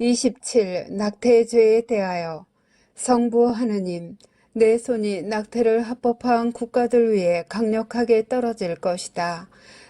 27. 낙태의 죄에 대하여. 성부 하느님, 내 손이 낙태를 합법화한 국가들 위해 강력하게 떨어질 것이다.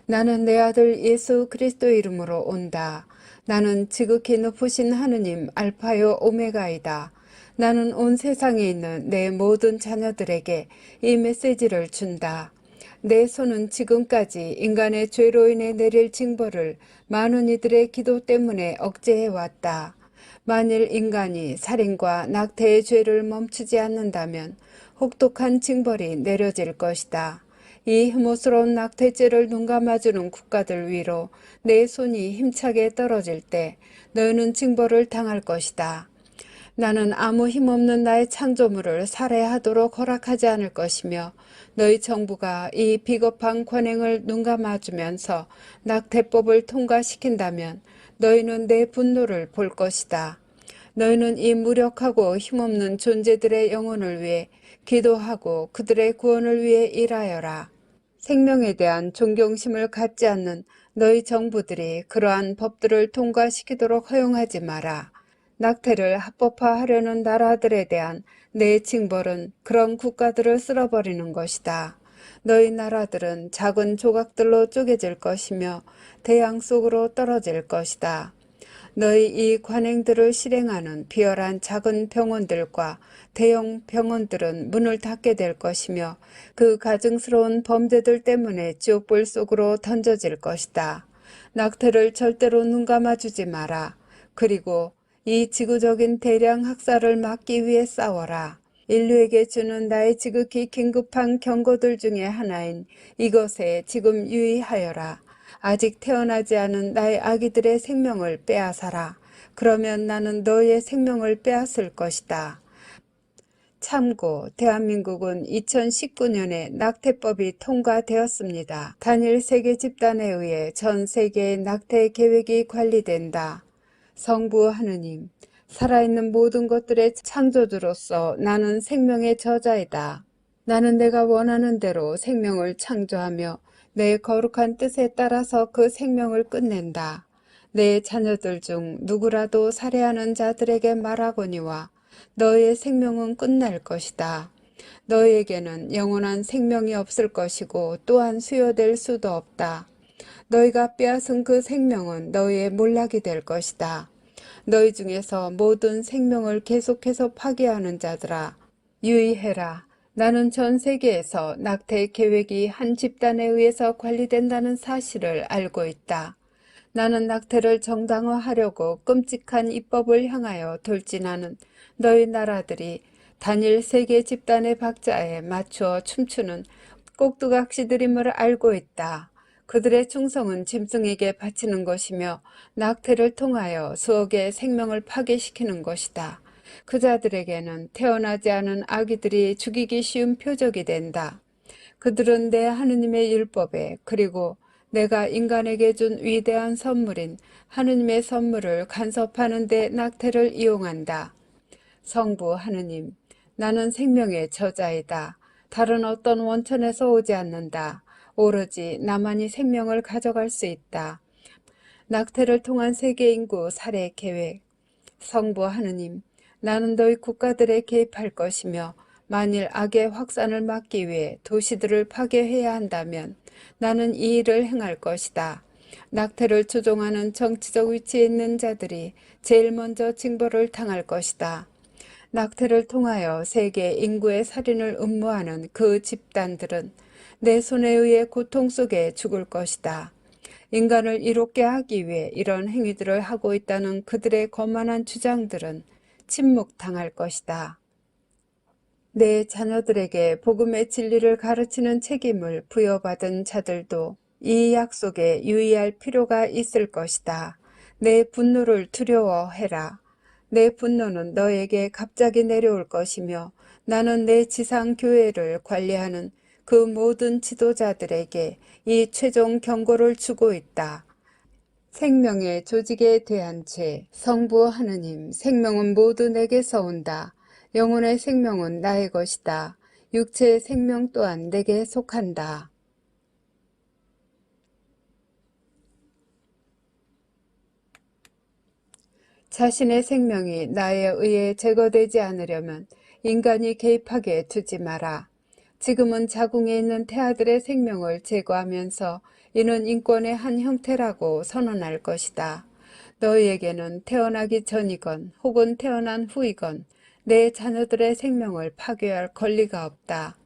나는 내 아들 예수 그리스도 이름으로 온다. 나는 지극히 높으신 하느님 알파요 오메가이다. 나는 온 세상에 있는 내 모든 자녀들에게 이 메시지를 준다. 내 손은 지금까지 인간의 죄로 인해 내릴 징벌을 많은 이들의 기도 때문에 억제해왔다. 만일 인간이 살인과 낙태의 죄를 멈추지 않는다면 혹독한 징벌이 내려질 것이다. 이 혐오스러운 낙태죄를 눈감아주는 국가들 위로 내 손이 힘차게 떨어질 때 너희는 징벌을 당할 것이다. 나는 아무 힘없는 나의 창조물을 살해하도록 허락하지 않을 것이며 너희 정부가 이 비겁한 관행을 눈감아주면서 낙태법을 통과시킨다면 너희는 내 분노를 볼 것이다. 너희는 이 무력하고 힘없는 존재들의 영혼을 위해 기도하고 그들의 구원을 위해 일하여라. 생명에 대한 존경심을 갖지 않는 너희 정부들이 그러한 법들을 통과시키도록 허용하지 마라. 낙태를 합법화하려는 나라들에 대한 내 징벌은 그런 국가들을 쓸어버리는 것이다. 너희 나라들은 작은 조각들로 쪼개질 것이며 대양 속으로 떨어질 것이다. 너희 이 관행들을 실행하는 비열한 작은 병원들과 대형 병원들은 문을 닫게 될 것이며 그 가증스러운 범죄들 때문에 지옥불 속으로 던져질 것이다. 낙태를 절대로 눈감아주지 마라. 그리고 이 지구적인 대량 학살을 막기 위해 싸워라. 인류에게 주는 나의 지극히 긴급한 경고들 중에 하나인 이것에 지금 유의하여라. 아직 태어나지 않은 나의 아기들의 생명을 빼앗아라. 그러면 나는 너의 생명을 빼앗을 것이다. 참고 대한민국은 2019년에 낙태법이 통과되었습니다. 단일 세계 집단에 의해 전 세계의 낙태 계획이 관리된다. 성부 하느님, 살아있는 모든 것들의 창조주로서 나는 생명의 저자이다. 나는 내가 원하는 대로 생명을 창조하며 내 거룩한 뜻에 따라서 그 생명을 끝낸다. 내 자녀들 중 누구라도 살해하는 자들에게 말하거니와 너의 생명은 끝날 것이다. 너에게는 영원한 생명이 없을 것이고 또한 수여될 수도 없다. 너희가 빼앗은 그 생명은 너희의 몰락이 될 것이다. 너희 중에서 모든 생명을 계속해서 파괴하는 자들아, 유의해라. 나는 전 세계에서 낙태 계획이 한 집단에 의해서 관리된다는 사실을 알고 있다. 나는 낙태를 정당화하려고 끔찍한 입법을 향하여 돌진하는 너희 나라들이 단일 세계 집단의 박자에 맞추어 춤추는 꼭두각시들임을 알고 있다. 그들의 충성은 짐승에게 바치는 것이며 낙태를 통하여 수억의 생명을 파괴시키는 것이다. 그 자들에게는 태어나지 않은 아기들이 죽이기 쉬운 표적이 된다. 그들은 내 하느님의 율법에 그리고 내가 인간에게 준 위대한 선물인 하느님의 선물을 간섭하는 데 낙태를 이용한다. 성부 하느님, 나는 생명의 저자이다. 다른 어떤 원천에서 오지 않는다. 오로지 나만이 생명을 가져갈 수 있다. 낙태를 통한 세계 인구 살해 계획. 성부 하느님, 나는 너희 국가들에 개입할 것이며 만일 악의 확산을 막기 위해 도시들을 파괴해야 한다면 나는 이 일을 행할 것이다. 낙태를 추종하는 정치적 위치에 있는 자들이 제일 먼저 징벌을 당할 것이다. 낙태를 통하여 세계 인구의 살인을 음모하는 그 집단들은 내 손에 의해 고통 속에 죽을 것이다. 인간을 이롭게 하기 위해 이런 행위들을 하고 있다는 그들의 거만한 주장들은 침묵당할 것이다. 내 자녀들에게 복음의 진리를 가르치는 책임을 부여받은 자들도 이 약속에 유의할 필요가 있을 것이다. 내 분노를 두려워해라. 내 분노는 너에게 갑자기 내려올 것이며 나는 내 지상 교회를 관리하는 그 모든 지도자들에게 이 최종 경고를 주고 있다. 생명의 조직에 대한 죄. 성부 하느님, 생명은 모두 내게서 온다. 영혼의 생명은 나의 것이다. 육체의 생명 또한 내게 속한다. 자신의 생명이 나에 의해 제거되지 않으려면 인간이 개입하게 두지 마라. 지금은 자궁에 있는 태아들의 생명을 제거하면서 이는 인권의 한 형태라고 선언할 것이다. 너희에게는 태어나기 전이건 혹은 태어난 후이건 내 자녀들의 생명을 파괴할 권리가 없다.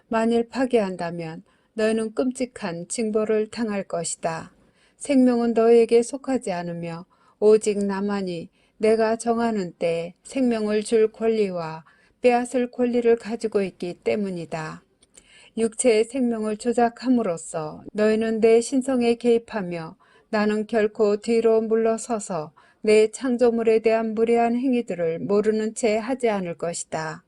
만일 파괴한다면 너희는 끔찍한 징벌을 당할 것이다. 생명은 너희에게 속하지 않으며 오직 나만이 내가 정하는 때에 생명을 줄 권리와 빼앗을 권리를 가지고 있기 때문이다. 육체의 생명을 조작함으로써 너희는 내 신성에 개입하며 나는 결코 뒤로 물러서서 내 창조물에 대한 무례한 행위들을 모르는 채 하지 않을 것이다.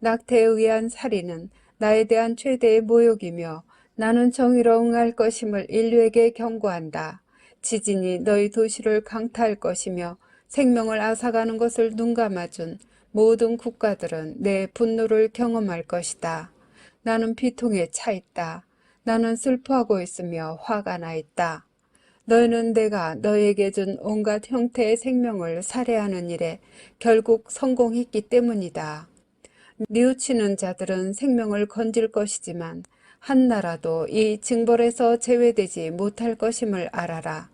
낙태에 의한 살인은 나에 대한 최대의 모욕이며 나는 정의로 응할 것임을 인류에게 경고한다. 지진이 너희 도시를 강타할 것이며 생명을 앗아가는 것을 눈감아준 모든 국가들은 내 분노를 경험할 것이다. 나는 비통에 차 있다. 나는 슬퍼하고 있으며 화가 나 있다. 너희는 내가 너희에게 준 온갖 형태의 생명을 살해하는 일에 결국 성공했기 때문이다. 뉘우치는 자들은 생명을 건질 것이지만 한 나라도 이 징벌에서 제외되지 못할 것임을 알아라.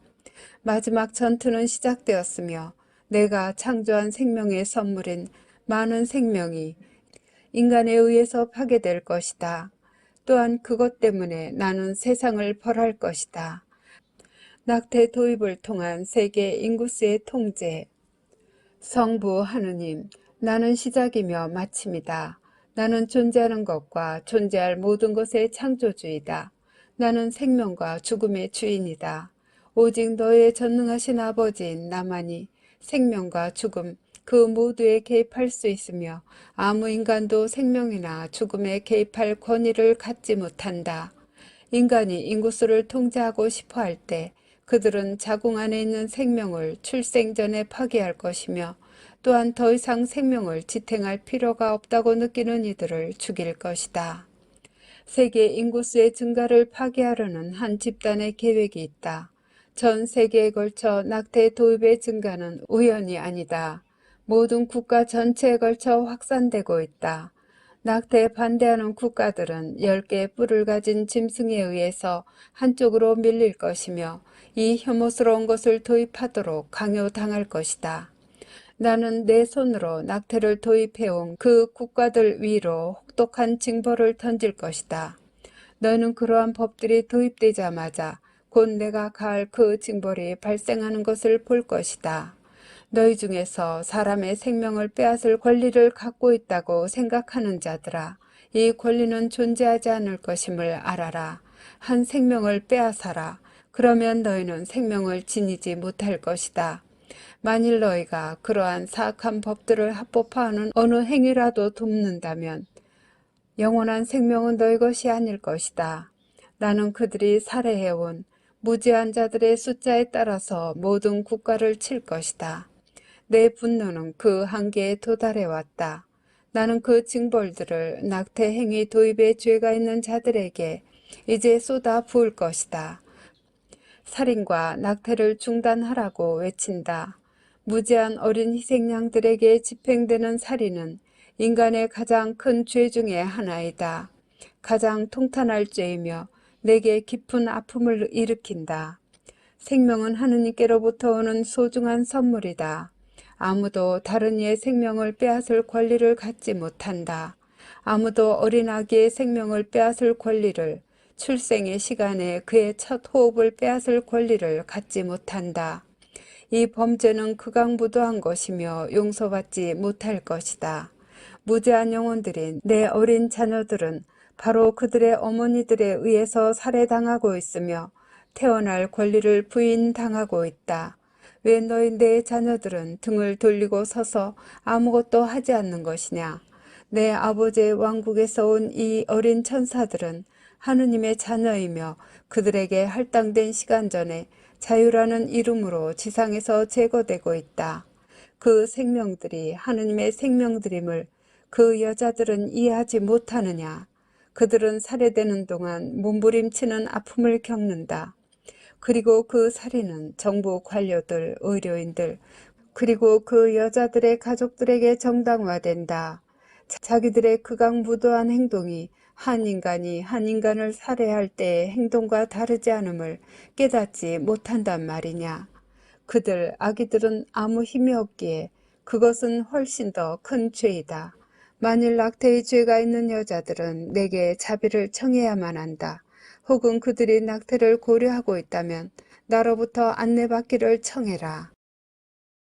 마지막 전투는 시작되었으며 내가 창조한 생명의 선물인 많은 생명이 인간에 의해서 파괴될 것이다. 또한 그것 때문에 나는 세상을 벌할 것이다. 낙태 도입을 통한 세계 인구수의 통제. 성부 하느님, 나는 시작이며 마침이다. 나는 존재하는 것과 존재할 모든 것의 창조주이다. 나는 생명과 죽음의 주인이다. 오직 너의 전능하신 아버지인 나만이 생명과 죽음 그 모두에 개입할 수 있으며 아무 인간도 생명이나 죽음에 개입할 권위를 갖지 못한다. 인간이 인구수를 통제하고 싶어 할 때 그들은 자궁 안에 있는 생명을 출생 전에 파괴할 것이며 또한 더 이상 생명을 지탱할 필요가 없다고 느끼는 이들을 죽일 것이다. 세계 인구수의 증가를 파괴하려는 한 집단의 계획이 있다. 전 세계에 걸쳐 낙태 도입의 증가는 우연이 아니다. 모든 국가 전체에 걸쳐 확산되고 있다. 낙태에 반대하는 국가들은 10개의 뿔을 가진 짐승에 의해서 한쪽으로 밀릴 것이며 이 혐오스러운 것을 도입하도록 강요당할 것이다. 나는 내 손으로 낙태를 도입해온 그 국가들 위로 혹독한 징벌을 던질 것이다. 너는 그러한 법들이 도입되자마자 곧 내가 가할 그 징벌이 발생하는 것을 볼 것이다. 너희 중에서 사람의 생명을 빼앗을 권리를 갖고 있다고 생각하는 자들아, 이 권리는 존재하지 않을 것임을 알아라. 한 생명을 빼앗아라. 그러면 너희는 생명을 지니지 못할 것이다. 만일 너희가 그러한 사악한 법들을 합법화하는 어느 행위라도 돕는다면 영원한 생명은 너희 것이 아닐 것이다. 나는 그들이 살해해온 무지한 자들의 숫자에 따라서 모든 국가를 칠 것이다. 내 분노는 그 한계에 도달해 왔다. 나는 그 징벌들을 낙태 행위 도입에 죄가 있는 자들에게 이제 쏟아 부을 것이다. 살인과 낙태를 중단하라고 외친다. 무지한 어린 희생양들에게 집행되는 살인은 인간의 가장 큰 죄 중의 하나이다. 가장 통탄할 죄이며 내게 깊은 아픔을 일으킨다. 생명은 하느님께로부터 오는 소중한 선물이다. 아무도 다른 이의 생명을 빼앗을 권리를 갖지 못한다. 아무도 어린 아기의 생명을 빼앗을 권리를, 출생의 시간에 그의 첫 호흡을 빼앗을 권리를 갖지 못한다. 이 범죄는 극악무도한 것이며 용서받지 못할 것이다. 무지한 영혼들인 내 어린 자녀들은 바로 그들의 어머니들에 의해서 살해당하고 있으며 태어날 권리를 부인당하고 있다. 왜 너희 내 자녀들은 등을 돌리고 서서 아무것도 하지 않는 것이냐? 내 아버지의 왕국에서 온 이 어린 천사들은 하느님의 자녀이며 그들에게 할당된 시간 전에 자유라는 이름으로 지상에서 제거되고 있다. 그 생명들이 하느님의 생명들임을 그 여자들은 이해하지 못하느냐? 그들은 살해되는 동안 몸부림치는 아픔을 겪는다. 그리고 그 살인은 정부 관료들, 의료인들, 그리고 그 여자들의 가족들에게 정당화된다. 자기들의 극악무도한 행동이 한 인간이 한 인간을 살해할 때의 행동과 다르지 않음을 깨닫지 못한단 말이냐. 그들 아기들은 아무 힘이 없기에 그것은 훨씬 더 큰 죄이다. 만일 낙태의 죄가 있는 여자들은 내게 자비를 청해야만 한다. 혹은 그들이 낙태를 고려하고 있다면 나로부터 안내받기를 청해라.